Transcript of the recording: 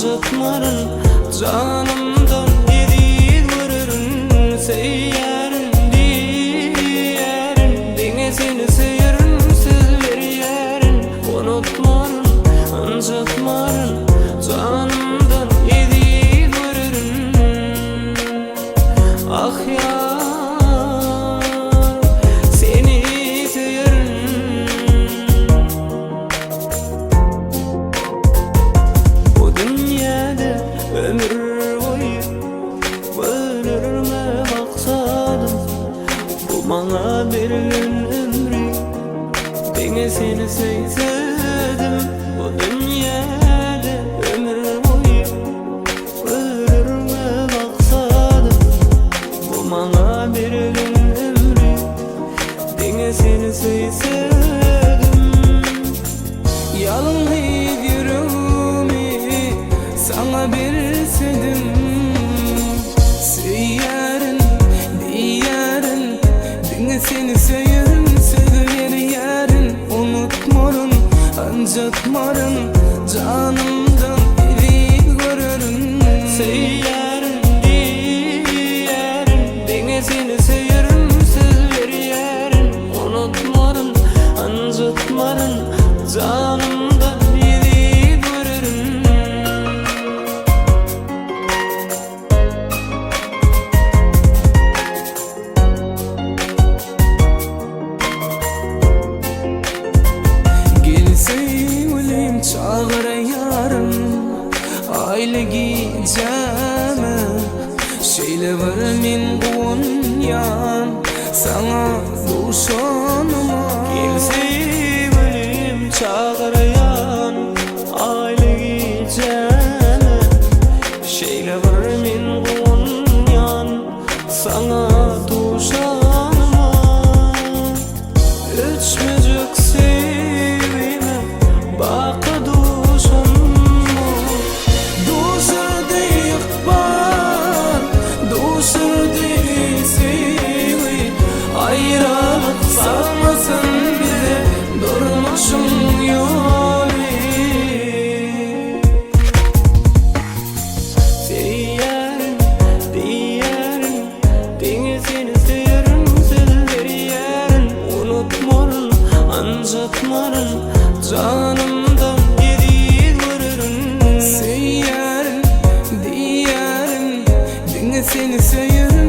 anjatmarın, canımdan yedi görürün. Seyyarın diyerin, dine seni seyirin, sizler yerin. Unutmarın, anjatmarın, canımdan yedi görürün. Ah yar, seni seyirin. Bu dünyada ömür boyu bölürme maksadım. Bu bana verilen ömrü, beni seni sevdim. Bu dünyada ömür boyu bölürme maksadım. Bu bana verilen ömrü, beni seni sevdim. Yalnız yüreğimi sana versedim, seyyarın diyarın, beni seni seyirin, sevler yarın. Unutmarın, anjatmarın, canımdan yedi görürün. Seyyarın diyarın, beni seni seyirin, sevler yarın. Unutmarın, anjatmarın, canımdan yedi görürün. Sevgilim çağır yarım, aile gideceğime. Şeyle var min bunyan, sana duşanıma. Gel sevgilim çağır yarım, aile gideceğime. Şeyle var min bunyan, sana duşanıma. Üçmecik sevime baka duşanma. Duşur deyip var, duşur deyip sevi. Ayrılık sarmasın bize, durmuşum yolu. Seyyarın diyarın, beni seni seyirin, sizler yerin. Unutmarın, anjatmarın, canımdan yedi görürün. Seyyarın diyarın, beni seni seyirin,